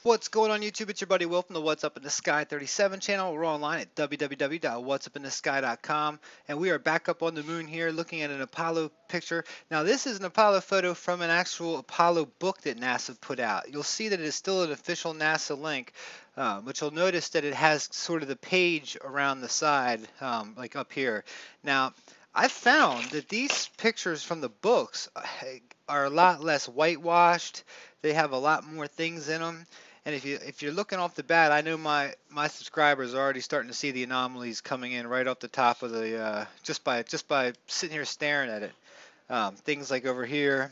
What's going on YouTube? It's your buddy Will from the What's Up in the Sky 37 channel. We're online at www.whatsupinthesky.com, and we are back up on the moon here looking at an Apollo picture. Now this is an Apollo photo from an actual Apollo book that NASA put out. You'll see that it is still an official NASA link, but you'll notice that it has sort of the page around the side, like up here. Now I found that these pictures from the books are a lot less whitewashed. They have a lot more things in them. And if you're looking off the bat, I know my subscribers are already starting to see the anomalies coming in right off the top of the just by sitting here staring at it. Things like over here,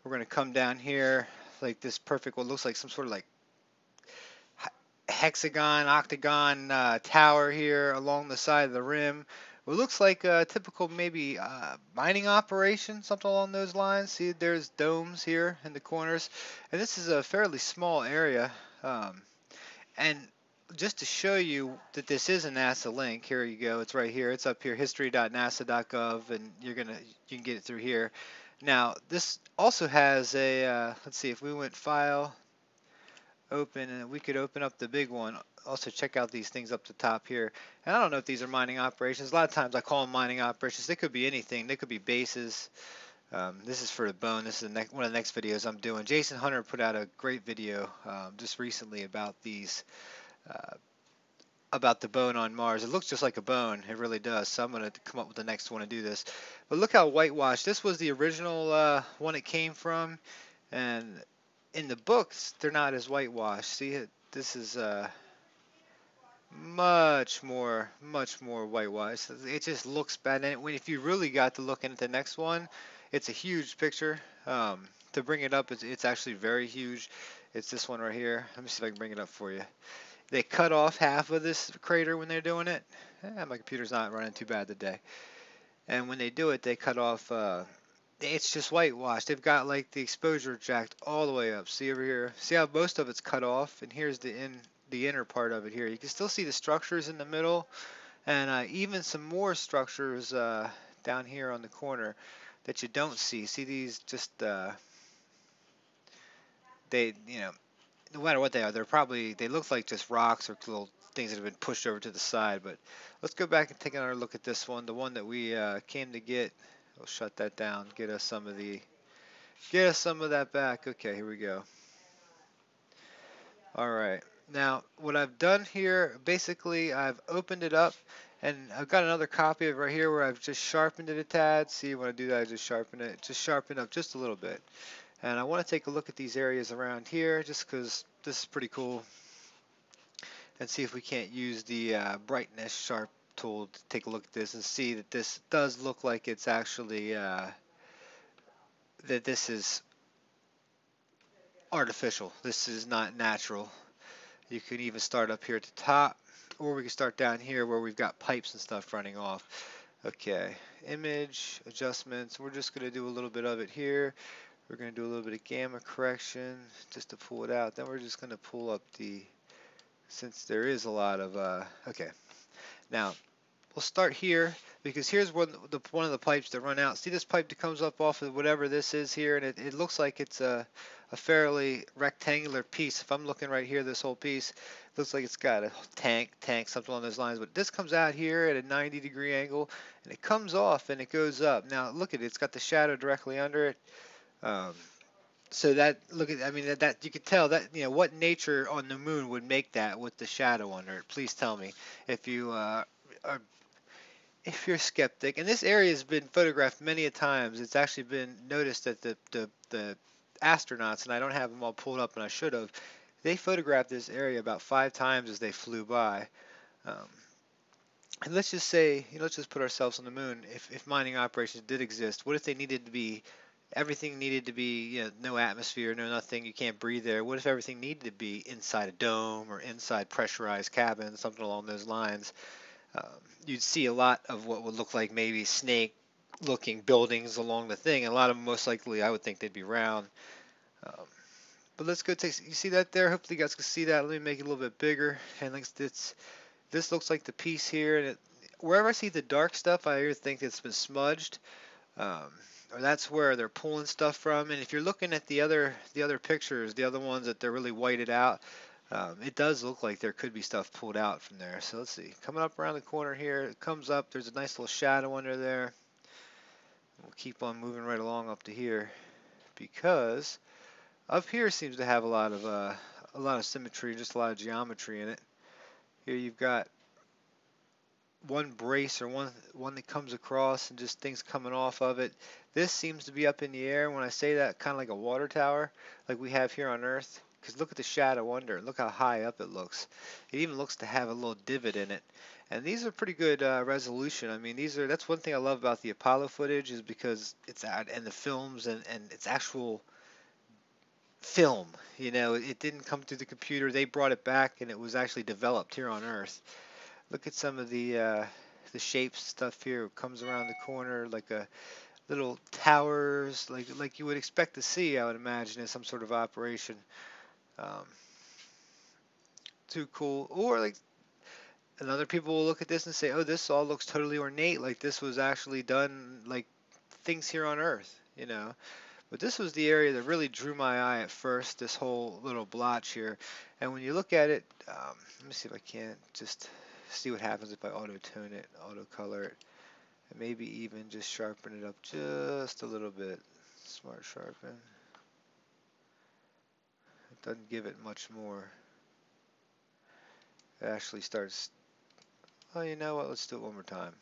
we're gonna come down here like this perfect what looks like some sort of like hexagon, octagon tower here along the side of the rim. It looks like a typical maybe mining operation, something along those lines. See, there's domes here in the corners, and this is a fairly small area. Um, and just to show you that this is a NASA link, here you go. It's right here. It's up here, history.nasa.gov, and you can get it through here. Now, this also has a let's see if we went file, open, and we could open up the big one. Also check out these things up the top here. And I don't know if these are mining operations. A lot of times I call them mining operations. They could be anything. They could be bases. This is for the bone. This is one of the next videos I'm doing. Jason Hunter put out a great video just recently about these, about the bone on Mars. It looks just like a bone. It really does. So I'm going to come up with the next one to do this. But look how whitewashed. This was the original one it came from. And in the books, they're not as whitewashed. See, this is much more whitewashed. It just looks bad. And if you really got to looking at the next one, it's a huge picture. To bring it up, it's actually very huge. It's this one right here. Let me see if I can bring it up for you. They cut off half of this crater when they're doing it. My computer's not running too bad today. And when they do it, they cut off. It's just whitewashed. They've got like the exposure jacked all the way up. See over here? See how most of it's cut off? And here's the inner part of it here. You can still see the structures in the middle, and even some more structures down here on the corner that you don't see. See these just they no matter what they are, they look like just rocks or little things that have been pushed over to the side. But let's go back and take another look at this one, the one that we came to get. We'll shut that down. Get us some of that back. Okay, here we go. All right. Now, what I've done here, basically, I've opened it up, and I've got another copy of it right here where I've just sharpened it a tad. See, when I do that, I just sharpen it. Just sharpen up just a little bit. And I want to take a look at these areas around here just because this is pretty cool. And see if we can't use the brightness sharp tool to take a look at this and see that this does look like it's actually, that this is artificial. This is not natural. You could even start up here at the top, or we can start down here where we've got pipes and stuff running off. Okay, image adjustments. We're just going to do a little bit of it here. We're going to do a little bit of gamma correction just to pull it out. Then we're just going to pull up since there is a lot of, okay. Now, we'll start here because here's one of the pipes that run out. See this pipe that comes up off of whatever this is here, and it looks like it's a fairly rectangular piece. If I'm looking right here, this whole piece looks like it's got a tank, something along those lines. But this comes out here at a 90-degree angle, and it comes off and it goes up. Now look at it; it's got the shadow directly under it. So that I mean that you could tell that what nature on the moon would make that with the shadow under it. Please tell me if you if you're skeptic. And this area has been photographed many a times. It's actually been noticed that the astronauts, and I don't have them all pulled up, and I should have. They photographed this area about 5 times as they flew by. And let's just say, let's just put ourselves on the moon. If mining operations did exist, what if they needed to be? Everything needed to be, no atmosphere, no nothing. You can't breathe there. What if everything needed to be inside a dome or inside pressurized cabins, something along those lines? You'd see a lot of what would look like maybe snake-looking buildings along the thing. And a lot of them, most likely, I would think they'd be round. But let's go take. You see that there? Hopefully, you guys can see that. Let me make it a little bit bigger. And this looks like the piece here. And wherever I see the dark stuff, I either think it's been smudged. or that's where they're pulling stuff from. And if you're looking at the other pictures, the other ones that they're really whited out, it does look like there could be stuff pulled out from there. So let's see. Coming up around the corner here, it comes up. There's a nice little shadow under there. We'll keep on moving right along up to here because up here seems to have a lot of symmetry, just a lot of geometry in it. Here you've got one brace or one that comes across and just things coming off of it. This seems to be up in the air. When I say that, kind of like a water tower, like we have here on Earth. Because look at the shadow under it. Look how high up it looks. It even looks to have a little divot in it. And these are pretty good resolution. I mean, that's one thing I love about the Apollo footage is because it's out and the films and it's actual film. It didn't come through the computer. They brought it back and it was actually developed here on Earth. Look at some of the shapes stuff here. It comes around the corner like a little towers, like you would expect to see. I would imagine in some sort of operation. Um, Too cool. Or like another people will look at this and say, "Oh, this all looks totally ornate. Like this was actually done like things here on Earth." But this was the area that really drew my eye at first. This whole little blotch here, and when you look at it, let me see if I can't just see what happens if I auto tone it, auto color it, and maybe even just sharpen it up just a little bit. Smart sharpen. It doesn't give it much more. It actually starts. Oh, you know what? Let's do it one more time.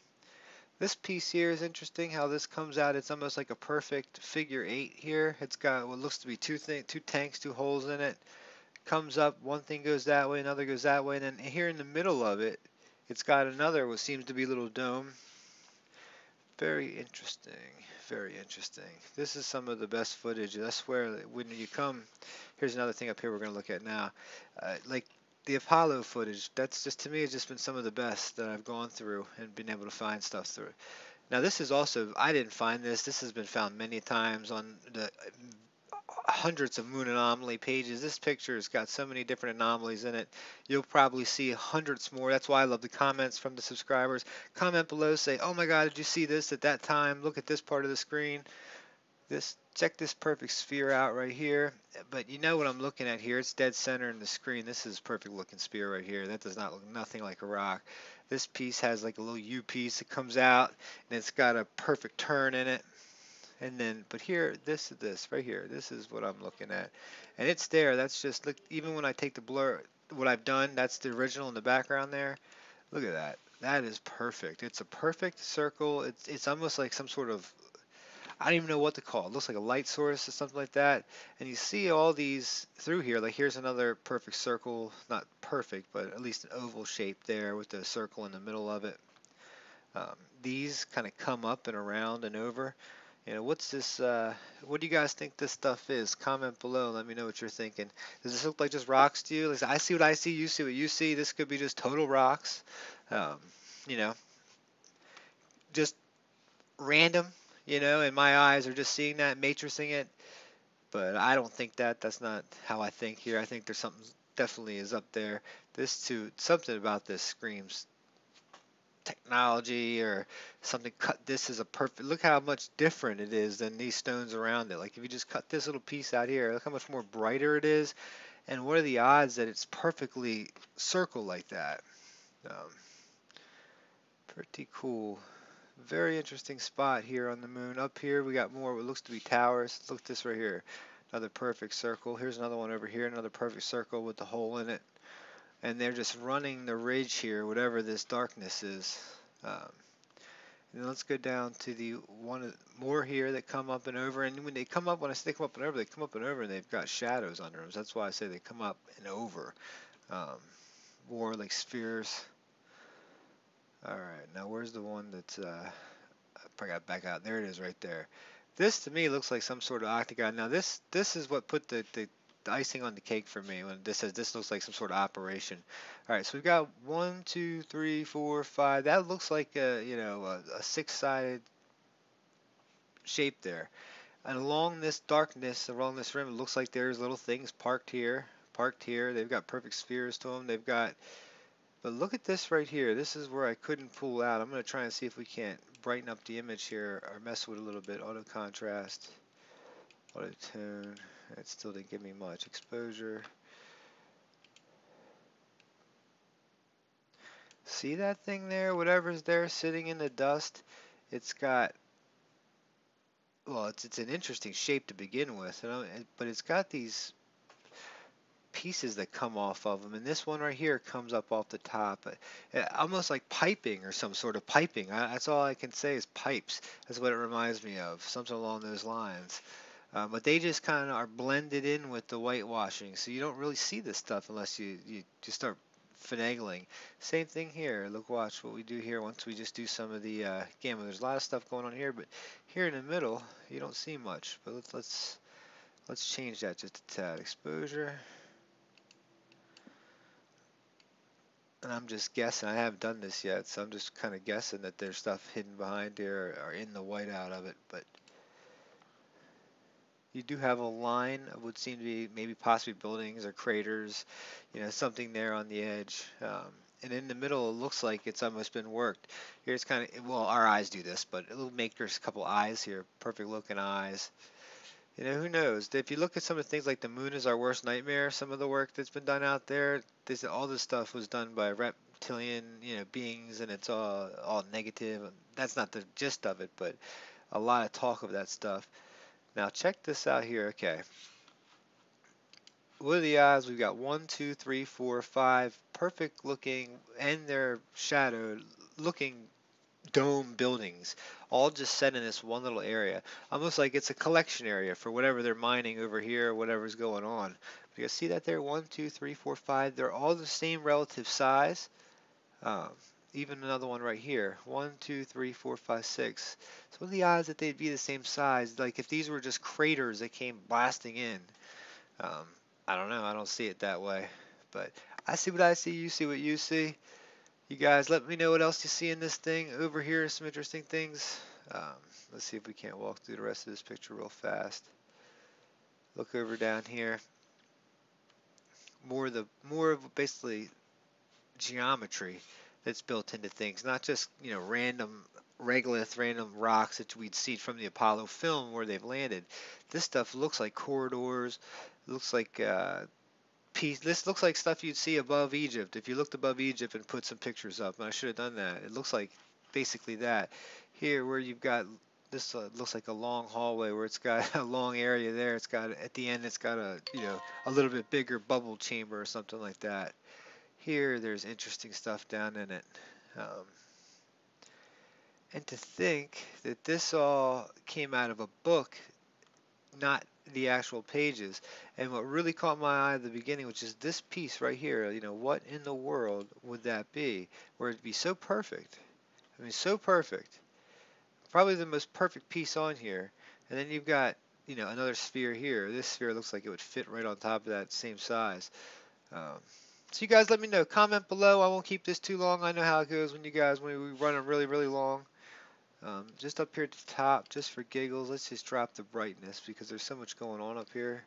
This piece here is interesting how this comes out. It's almost like a perfect figure 8 here. It's got what looks to be two tanks, two holes in it. Comes up, one thing goes that way, another goes that way, and then here in the middle of it, it's got another what seems to be a little dome. Very interesting, very interesting. This is some of the best footage. I swear that when you come, here's another thing up here we're going to look at now. Like the Apollo footage, that's just to me has just been some of the best that I've gone through and been able to find stuff through. Now this is also, I didn't find this. This has been found many times on the hundreds of moon anomaly pages. This picture has got so many different anomalies in it. You'll probably see hundreds more. That's why I love the comments from the subscribers. Comment below, say, "Oh my God, did you see this at that time? Look at this part of the screen. Check this perfect sphere out right here." But you know what I'm looking at here? It's dead center in the screen. This is perfect looking sphere right here. That does not look nothing like a rock. This piece has like a little U piece that comes out, and it's got a perfect turn in it. And then, but here, this right here, this is what I'm looking at, and it's there. That's just look. Even when I take the blur, what I've done, that's the original in the background there. Look at that. That is perfect. It's a perfect circle. It's almost like some sort of, I don't even know what to call it. It looks like a light source or something like that. And you see all these through here. Like here's another perfect circle, not perfect, but at least an oval shape there with the circle in the middle of it. These kind of come up and around and over. What's this? What do you guys think this stuff is? Comment below. Let me know what you're thinking. Does this look like just rocks to you? Like, I see what I see. You see what you see. This could be just total rocks. Um, you know, just random. And my eyes are just seeing that, matrixing it. But I don't think that. That's not how I think here. I think there's something definitely is up there. This too, something about this screams technology or something. Cut this is a perfect, look how much different it is than these stones around it. Like if you just cut this little piece out here, look how much more brighter it is, and what are the odds that it's perfectly circled like that. um, Pretty cool. Very interesting spot here on the moon. Up here we got more what looks to be towers. Look at this right here, another perfect circle. Here's another one over here, another perfect circle with the hole in it, and they're just running the ridge here, whatever this darkness is. um, And then let's go down to the one more here that come up and over. And when they come up, when I say they come up and over, they come up and over and they've got shadows under them. So that's why I say they come up and over. Um, More like spheres. Alright, now where's the one that's, I got back out. There it is right there. This to me looks like some sort of octagon. Now this is what put the icing on the cake for me when this says this looks like some sort of operation. All right, so we've got 1, 2, 3, 4, 5. That looks like a six-sided shape there. And along this darkness, along this rim, it looks like there's little things parked here, parked here. They've got perfect spheres to them. They've got But look at this right here. This is where I couldn't pull out. I'm going to try and see if we can't brighten up the image here or mess with it a little bit. Auto contrast, auto tone. It still didn't give me much. Exposure. See that thing there? Whatever's there sitting in the dust, it's got, well, it's an interesting shape to begin with, but it's got these pieces that come off of them, and this one right here comes up off the top, almost like piping or some sort of piping. That's all I can say is pipes. That's what it reminds me of, something along those lines. But they just kind of are blended in with the whitewashing, so you don't really see this stuff unless you just start finagling. Same thing here. Look, watch what we do here once we just do some of the gamma. There's a lot of stuff going on here, but here in the middle you don't see much. But let's change that just a tad. Exposure. And I'm just guessing. I haven't done this yet, so I'm just kind of guessing that there's stuff hidden behind here or in the whiteout of it, but you do have a line of what seem to be maybe possibly buildings or craters, something there on the edge. And in the middle, it looks like it's almost been worked. Here's kind of, well, our eyes do this, but it'll make there's a couple eyes here, perfect looking eyes. Who knows? If you look at some of the things like the moon is our worst nightmare, some of the work that's been done out there, all this stuff was done by reptilian, beings, and it's all negative. That's not the gist of it, but a lot of talk of that stuff. Now check this out here. Okay. What are the odds? We've got 1, 2, 3, 4, 5 perfect looking, and they're shadowed looking dome buildings, all just set in this one little area. Almost like it's a collection area for whatever they're mining over here, or whatever's going on. You see that there? 1, 2, 3, 4, 5. They're all the same relative size. Even another one right here. 1, 2, 3, 4, 5, 6. So what are the odds that they'd be the same size? Like if these were just craters that came blasting in. I don't know. I don't see it that way. But I see what I see. You see what you see. You guys let me know what else you see in this thing. Over here some interesting things. Let's see if we can't walk through the rest of this picture real fast. Look over down here. More of basically geometry that's built into things, not just random regolith, random rocks that we'd see from the Apollo film where they've landed. This stuff looks like corridors. It looks like this looks like stuff you'd see above Egypt if you looked above Egypt and put some pictures up. And I should have done that. It looks like basically that. Here where you've got this looks like a long hallway where it's got a long area there. It's got at the end it's got a a little bit bigger bubble chamber or something like that. Here there's interesting stuff down in it. And to think that this all came out of a book, not the actual pages. And what really caught my eye at the beginning, which is this piece right here, what in the world would that be? Where it'd be so perfect. I mean, so perfect. Probably the most perfect piece on here. And then you've got, another sphere here. This sphere looks like it would fit right on top of that same size. So you guys let me know. Comment below. I won't keep this too long. I know how it goes when we run them really, really long. Just up here at the top, just for giggles, let's just drop the brightness because there's so much going on up here.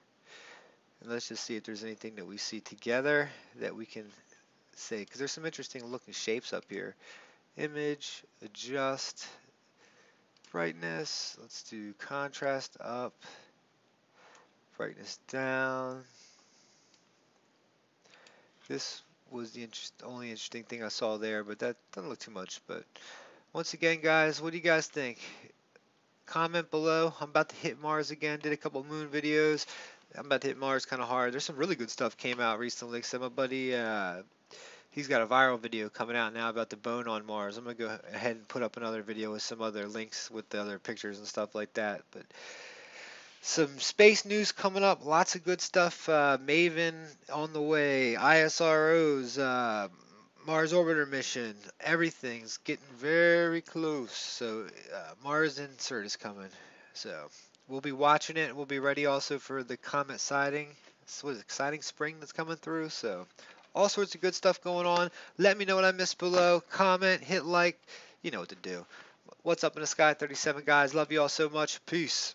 And let's just see if there's anything that we see together that we can say, because there's some interesting looking shapes up here. Image, adjust, brightness, let's do contrast up, brightness down. This was the only interesting thing I saw there, but that doesn't look too much. But once again, guys, what do you guys think? Comment below. I'm about to hit Mars again. Did a couple moon videos. I'm about to hit Mars kind of hard. There's some really good stuff came out recently. So my buddy, he's got a viral video coming out now about the bone on Mars. I'm going to go ahead and put up another video with some other links with the other pictures and stuff like that. But some space news coming up. Lots of good stuff. Maven on the way. ISRO's Mars orbiter mission. Everything's getting very close. So Mars insert is coming. So we'll be watching it. We'll be ready also for the comet sighting. So it's exciting spring that's coming through. So all sorts of good stuff going on. Let me know what I missed below. Comment, hit like. You know what to do. What's up in the sky, 37 guys. Love you all so much. Peace.